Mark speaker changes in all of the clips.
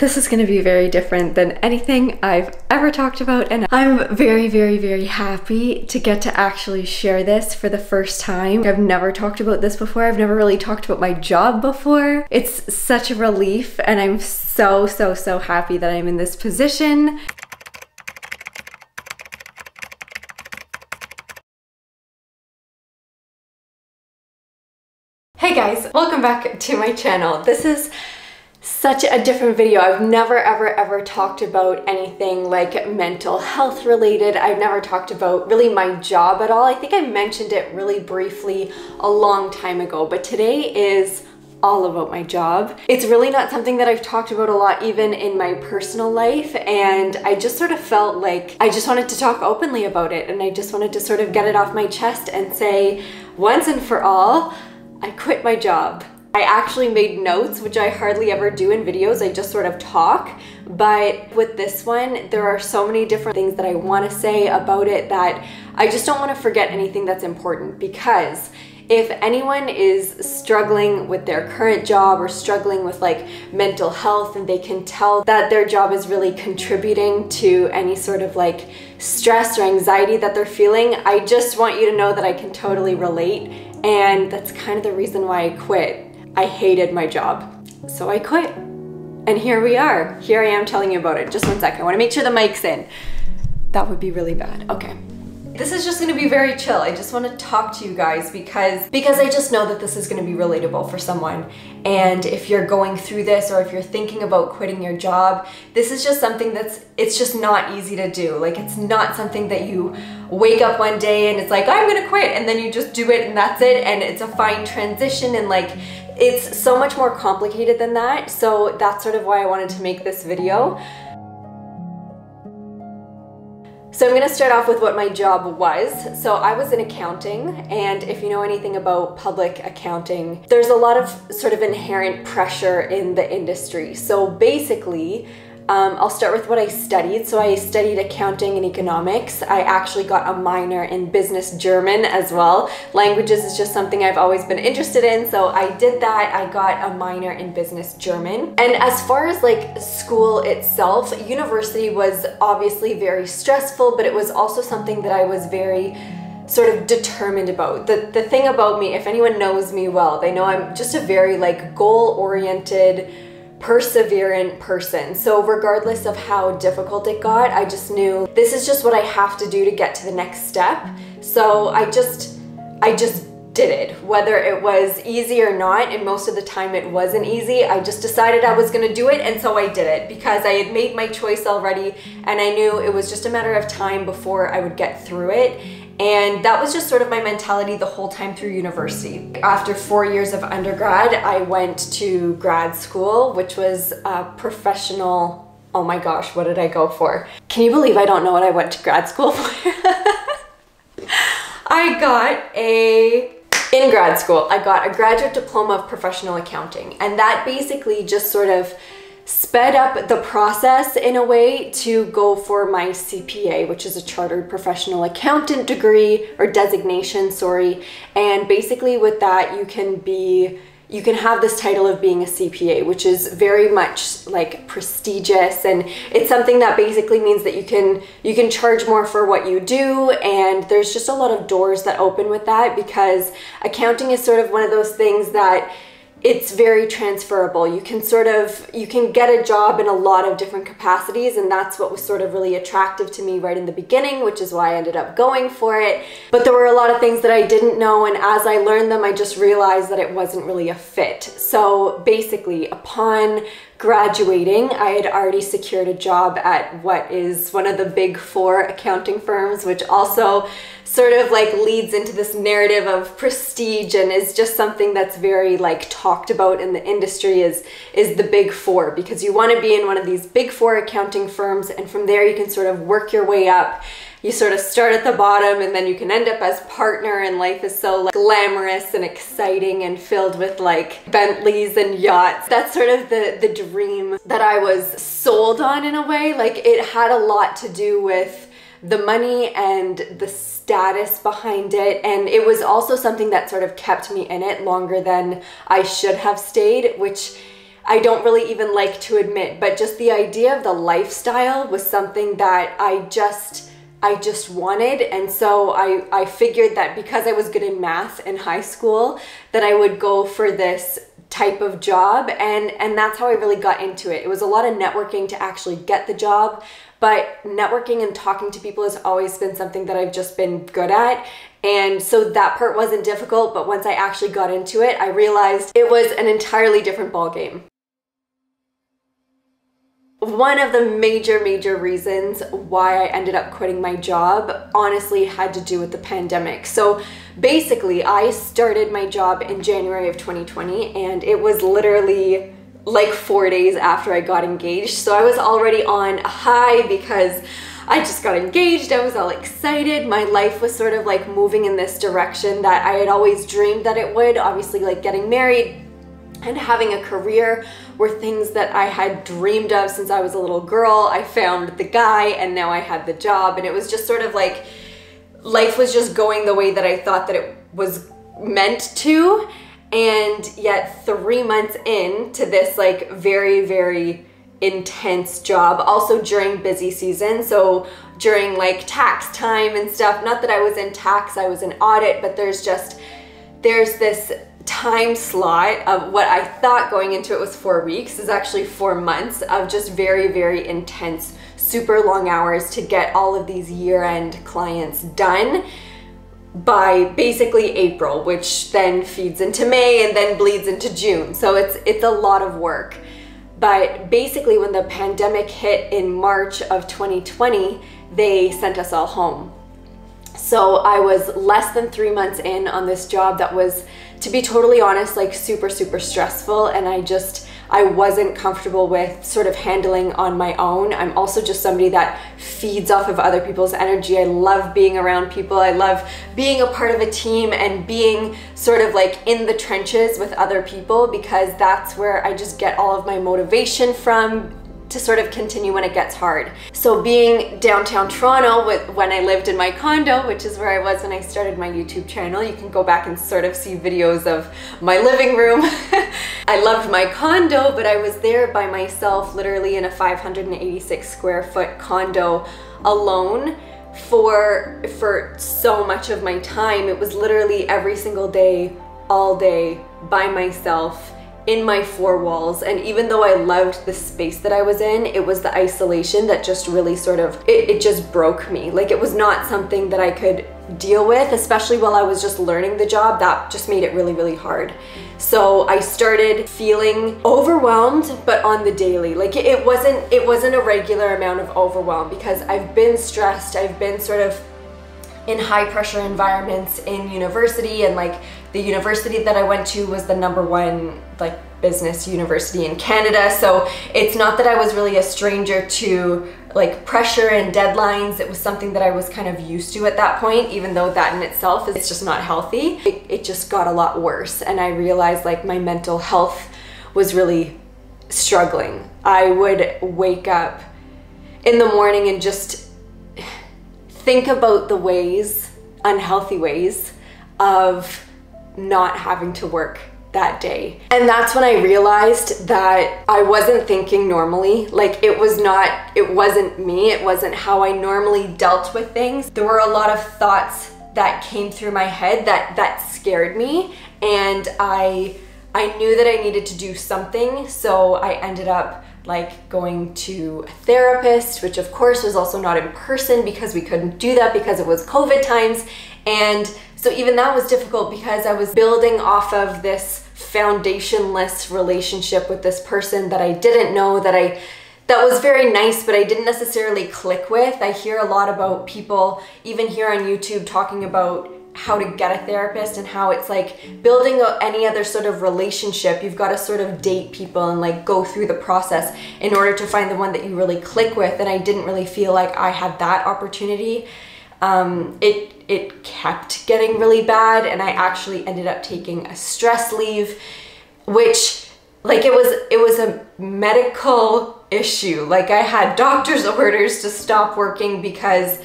Speaker 1: This is gonna be very different than anything I've ever talked about, and I'm very, very, very happy to get to actually share this for the first time. I've never talked about this before. I've never really talked about my job before. It's such a relief, and I'm so, so, so happy that I'm in this position. Hey guys, welcome back to my channel. This is such a different video. I've never ever talked about anything like mental health related. I've never talked about really my job at all. I think I mentioned it really briefly a long time ago, but today is all about my job. It's really not something that I've talked about a lot even in my personal life, and I just sort of felt like I just wanted to talk openly about it, and I just wanted to sort of get it off my chest and say once and for all, I quit my job. I actually made notes, which I hardly ever do in videos. I just sort of talk. But with this one, there are so many different things that I want to say about it that I just don't want to forget anything that's important, because if anyone is struggling with their current job or struggling with like mental health, and they can tell that their job is really contributing to any sort of like stress or anxiety that they're feeling, I just want you to know that I can totally relate. And that's kind of the reason why I quit. I hated my job, so I quit. And here we are. Here I am telling you about it. Just one sec, I wanna make sure the mic's in. That would be really bad, okay. This is just gonna be very chill. I just wanna talk to you guys because I just know that this is gonna be relatable for someone. And if you're going through this, or if you're thinking about quitting your job, this is just something it's just not easy to do. Like, it's not something that you wake up one day and it's like, I'm gonna quit, and then you just do it and that's it, and it's a fine transition, and like, it's so much more complicated than that. So that's sort of why I wanted to make this video. So I'm gonna start off with what my job was. So I was in accounting, and if you know anything about public accounting, there's a lot of sort of inherent pressure in the industry. So basically, I'll start with what I studied. So I studied accounting and economics. I actually got a minor in business German as well. Languages is just something I've always been interested in, so I did that. I got a minor in business German. And as far as like school itself, university was obviously very stressful, but it was also something that I was very sort of determined about. The thing about me, if anyone knows me well, they know I'm just a very like goal-oriented, perseverant person. So regardless of how difficult it got, I just knew this is just what I have to do to get to the next step. So I just did it, whether it was easy or not, and most of the time it wasn't easy. I just decided I was gonna do it, and so I did it because I had made my choice already, and I knew it was just a matter of time before I would get through it. And that was just sort of my mentality the whole time through university. After 4 years of undergrad, I went to grad school, which was a professional, oh my gosh, what did I go for? Can you believe I don't know what I went to grad school for? In grad school, I got a graduate diploma of professional accounting, and that basically just sort of sped up the process in a way to go for my CPA, which is a chartered professional accountant degree, or designation, sorry. And basically with that, you can have this title of being a CPA, which is very much like prestigious, and it's something that basically means that you can charge more for what you do, and there's just a lot of doors that open with that, because accounting is sort of one of those things that it's very transferable. You can get a job in a lot of different capacities, and that's what was sort of really attractive to me right in the beginning, which is why I ended up going for it. But there were a lot of things that I didn't know, and as I learned them, I just realized that it wasn't really a fit. So basically, upon graduating, I had already secured a job at what is one of the big 4 accounting firms, which also sort of like leads into this narrative of prestige, and is just something that's very like talked about in the industry is the big 4, because you want to be in one of these big 4 accounting firms, and from there you can sort of work your way up. You sort of start at the bottom, and then you can end up as partner, and life is so like glamorous and exciting and filled with like Bentleys and yachts. That's sort of the dream that I was sold on in a way. Like, it had a lot to do with the money and the status behind it, and it was also something that sort of kept me in it longer than I should have stayed, which I don't really even like to admit, but just the idea of the lifestyle was something that I just wanted. And so I figured that because I was good in math in high school, that I would go for this type of job, and that's how I really got into it. It was a lot of networking to actually get the job, but networking and talking to people has always been something that I've just been good at. And so that part wasn't difficult, but once I actually got into it, I realized it was an entirely different ballgame. One of the major reasons why I ended up quitting my job honestly had to do with the pandemic. So basically, I started my job in January of 2020, and it was literally like 4 days after I got engaged. So I was already on a high because I just got engaged. I was all excited. My life was sort of like moving in this direction that I had always dreamed that it would. Obviously, like getting married and having a career were things that I had dreamed of since I was a little girl. I found the guy, and now I had the job, and it was just sort of like life was just going the way that I thought that it was meant to. And yet 3 months into this like very intense job, also during busy season, so during like tax time and stuff, not that I was in tax, I was in audit, but there's this time slot of what I thought going into it was 4 weeks is actually 4 months of just very intense, super long hours to get all of these year-end clients done by basically April, which then feeds into May and then bleeds into June. So it's a lot of work. But basically when the pandemic hit in March of 2020, they sent us all home. So I was less than 3 months in on this job that was, to be totally honest, like super stressful, and I wasn't comfortable with sort of handling on my own. I'm also just somebody that feeds off of other people's energy. I love being around people. I love being a part of a team and being sort of like in the trenches with other people, because that's where I just get all of my motivation from to sort of continue when it gets hard. So being downtown Toronto when I lived in my condo, which is where I was when I started my YouTube channel, you can go back and sort of see videos of my living room. I loved my condo, but I was there by myself, literally in a 586 square foot condo alone for so much of my time. It was literally every single day, all day, by myself, in my four walls. And even though I loved the space that I was in, it was the isolation that just really sort of, it just broke me. Like, it was not something that I could deal with, especially while I was just learning the job. That just made it really hard. So I started feeling overwhelmed, but on the daily. Like, it wasn't a regular amount of overwhelm, because I've been stressed. I've been sort of in high pressure environments in university, and like the university that I went to was the #1 like business university in Canada. So it's not that I was really a stranger to like pressure and deadlines. It was something that I was kind of used to at that point, even though that in itself is just not healthy. It just got a lot worse, and I realized like my mental health was really struggling. I would wake up in the morning and just think about the ways, unhealthy ways, of not having to work that day. And that's when I realized that I wasn't thinking normally. Like, it wasn't me, it wasn't how I normally dealt with things. There were a lot of thoughts that came through my head that scared me, and I knew that I needed to do something. So I ended up like going to a therapist, which of course was also not in person because we couldn't do that because it was COVID times. And so even that was difficult because I was building off of this foundationless relationship with this person that I didn't know, that was very nice, but I didn't necessarily click with. I hear a lot about people, even here on YouTube, talking about how to get a therapist and how it's like building any other sort of relationship. You've got to sort of date people and like go through the process in order to find the one that you really click with. And I didn't really feel like I had that opportunity. It kept getting really bad, and I actually ended up taking a stress leave, which like it was a medical issue. Like, I had doctor's orders to stop working because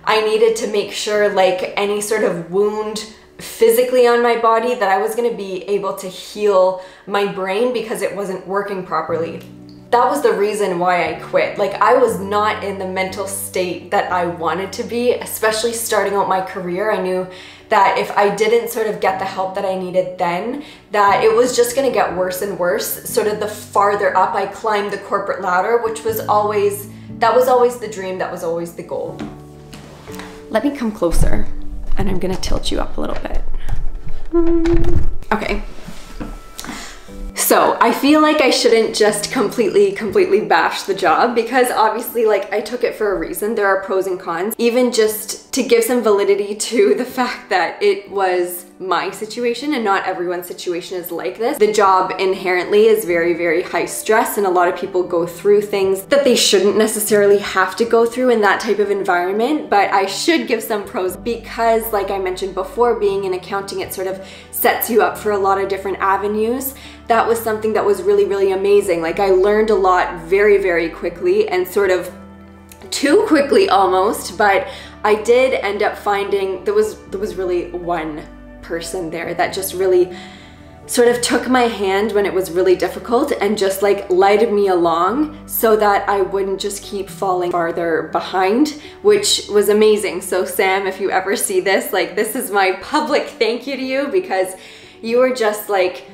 Speaker 1: I needed to make sure like any sort of wound physically on my body, that I was going to be able to heal my brain because it wasn't working properly. That was the reason why I quit. Like, I was not in the mental state that I wanted to be, especially starting out my career. I knew that if I didn't sort of get the help that I needed then, that it was just gonna get worse and worse. Sort of the farther up I climbed the corporate ladder, which was always, that was always the dream, that was always the goal. Let me come closer, and I'm gonna tilt you up a little bit. Okay. So I feel like I shouldn't just completely bash the job, because obviously, like, I took it for a reason. There are pros and cons, even just to give some validity to the fact that it was my situation and not everyone's situation is like this. The job inherently is very high stress, and a lot of people go through things that they shouldn't necessarily have to go through in that type of environment. But I should give some pros, because like I mentioned before, being in accounting, it sort of sets you up for a lot of different avenues. That was something that was really amazing. Like, I learned a lot very quickly, and sort of too quickly almost, but I did end up finding there was really one person there that just really sort of took my hand when it was really difficult and just like led me along so that I wouldn't just keep falling farther behind, which was amazing. So Sam, if you ever see this, like, this is my public thank you to you, because you were just like,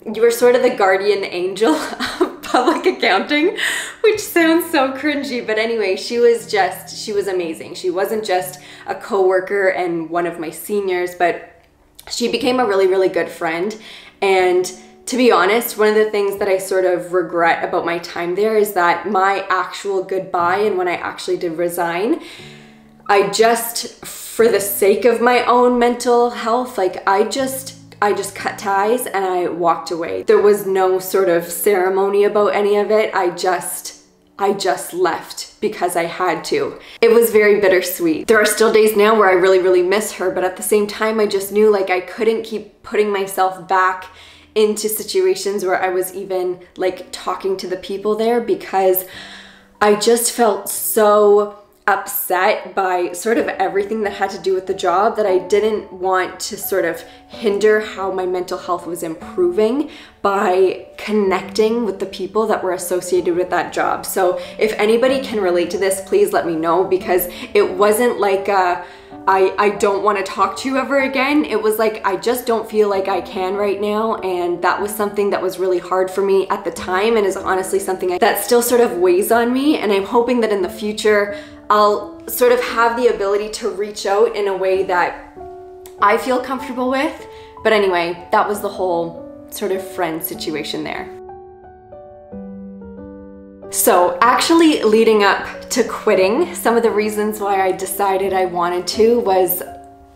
Speaker 1: you were sort of the guardian angel of public accounting, which sounds so cringy, but anyway, she was amazing. She wasn't just a coworker and one of my seniors, but she became a really good friend. And to be honest, one of the things that I sort of regret about my time there is that my actual goodbye, and when I actually did resign, I just, for the sake of my own mental health, like, I just cut ties and I walked away. There was no sort of ceremony about any of it. I just left because I had to. It was very bittersweet. There are still days now where I really miss her, but at the same time, I just knew, like, I couldn't keep putting myself back into situations where I was even like talking to the people there, because I just felt so upset by sort of everything that had to do with the job, that I didn't want to sort of hinder how my mental health was improving by connecting with the people that were associated with that job. So if anybody can relate to this, please let me know, because it wasn't like I don't want to talk to you ever again. It was like, I just don't feel like I can right now. And that was something that was really hard for me at the time, and is honestly something that still sort of weighs on me. And I'm hoping that in the future, I'll sort of have the ability to reach out in a way that I feel comfortable with. But anyway, that was the whole sort of friend situation there. So actually leading up to quitting, some of the reasons why I decided I wanted to was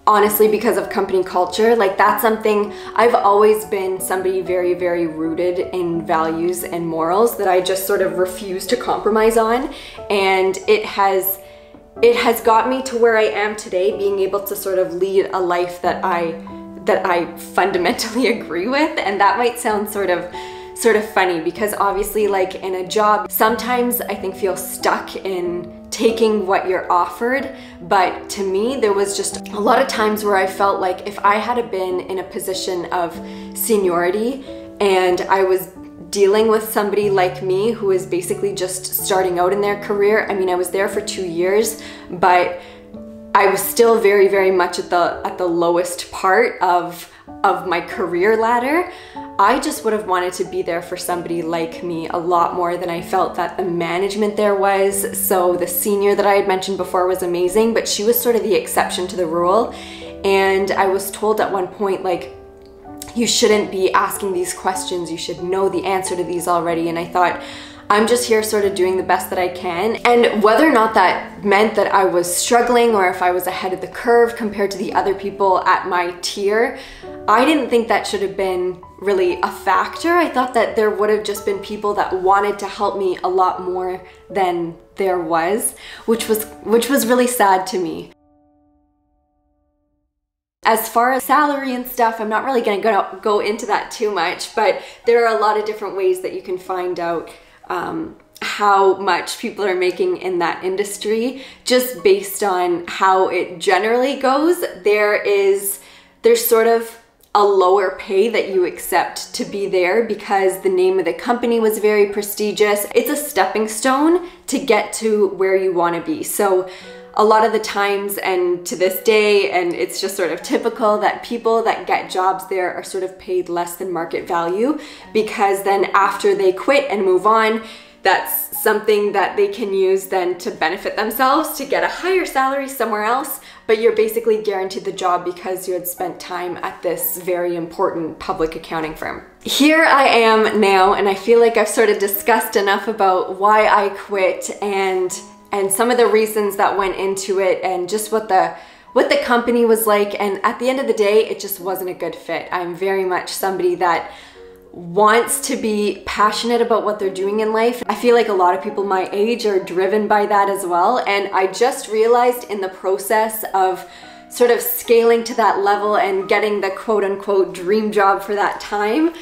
Speaker 1: honestly because of company culture. Like, that's something, I've always been somebody very rooted in values and morals that I just sort of refuse to compromise on. And it has got me to where I am today, being able to sort of lead a life that I fundamentally agree with. And that might sound sort of funny, because obviously, like, in a job, sometimes I think feel stuck in taking what you're offered. But to me, there was just a lot of times where I felt like if I had been in a position of seniority and I was dealing with somebody like me who is basically just starting out in their career, I mean, I was there for 2 years, but I was still very much at the lowest part of my career ladder. I just would have wanted to be there for somebody like me a lot more than I felt that the management there was. So the senior that I had mentioned before was amazing, but she was sort of the exception to the rule. And I was told at one point, like, you shouldn't be asking these questions, you should know the answer to these already. And I thought, I'm just here sort of doing the best that I can. And whether or not that meant that I was struggling or if I was ahead of the curve compared to the other people at my tier, I didn't think that should have been really a factor. I thought that there would have just been people that wanted to help me a lot more than there was, which was really sad to me. As far as salary and stuff, I'm not really gonna go into that too much, but there are a lot of different ways that you can find out how much people are making in that industry, just based on how it generally goes. There's there's sort of a lower pay that you accept to be there because the name of the company was very prestigious. It's a stepping stone to get to where you want to be. So a lot of the times, and to this day, and it's just sort of typical, that people that get jobs there are sort of paid less than market value, because then after they quit and move on, that's something that they can use then to benefit themselves to get a higher salary somewhere else. But you're basically guaranteed the job because you had spent time at this very important public accounting firm. Here I am now, and I feel like I've sort of discussed enough about why I quit and some of the reasons that went into it, and just what the company was like. And at the end of the day, it just wasn't a good fit. I'm very much somebody that wants to be passionate about what they're doing in life. I feel like a lot of people my age are driven by that as well. And I just realized in the process of sort of scaling to that level and getting the quote unquote dream job for that time,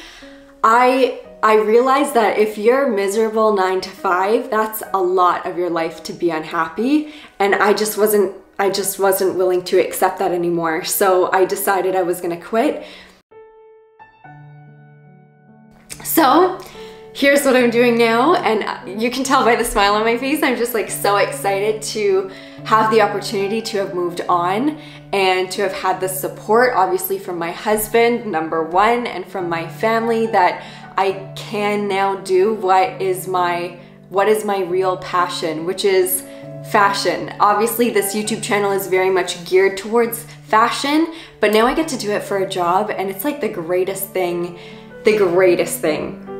Speaker 1: I realized that if you're miserable 9 to 5, that's a lot of your life to be unhappy. And I just wasn't willing to accept that anymore. So I decided I was gonna quit. So here's what I'm doing now, and you can tell by the smile on my face, I'm just like so excited to have the opportunity to have moved on and to have had the support, obviously from my husband, number one, and from my family, that I can now do what is my real passion, which is fashion. Obviously this YouTube channel is very much geared towards fashion, but now I get to do it for a job, and it's like the greatest thing.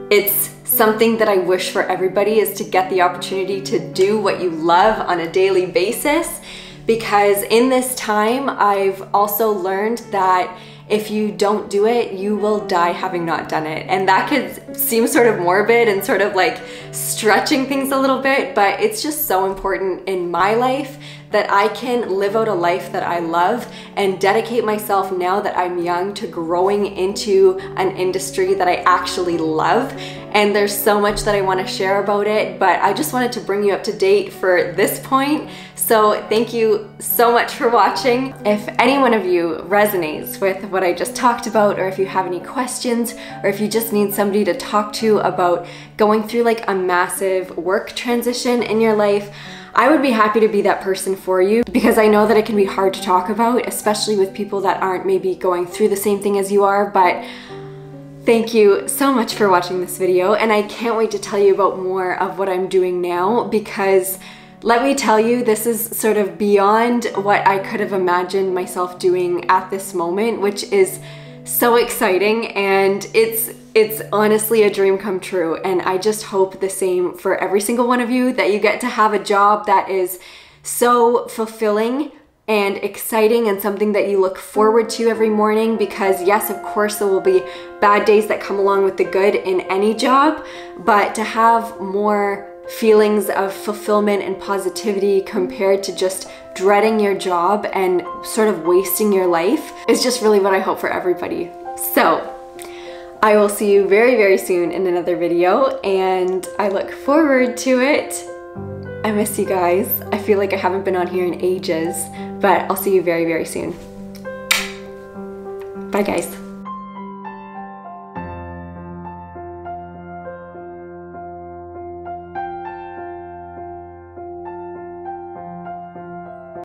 Speaker 1: It's something that I wish for everybody, is to get the opportunity to do what you love on a daily basis, because in this time I've also learned that if you don't do it, you will die having not done it. And that could seem sort of morbid and sort of like stretching things a little bit, but it's just so important in my life that I can live out a life that I love and dedicate myself, now that I'm young, to growing into an industry that I actually love. And there's so much that I want to share about it, but I just wanted to bring you up to date for this point. So thank you so much for watching. If any one of you resonates with what I just talked about, or if you have any questions, or if you just need somebody to talk to about going through like a massive work transition in your life, I would be happy to be that person for you, because I know that it can be hard to talk about, especially with people that aren't maybe going through the same thing as you are. But thank you so much for watching this video, and I can't wait to tell you about more of what I'm doing now, because let me tell you, this is sort of beyond what I could have imagined myself doing at this moment, which is so exciting, and it's honestly a dream come true. And I just hope the same for every single one of you, that you get to have a job that is so fulfilling and exciting, and something that you look forward to every morning. Because yes, of course there will be bad days that come along with the good in any job, but to have more feelings of fulfillment and positivity compared to just dreading your job and sort of wasting your life is just really what I hope for everybody. So I will see you very, very soon in another video, and I look forward to it. I miss you guys. I feel like I haven't been on here in ages, but I'll see you very, very soon. Bye guys.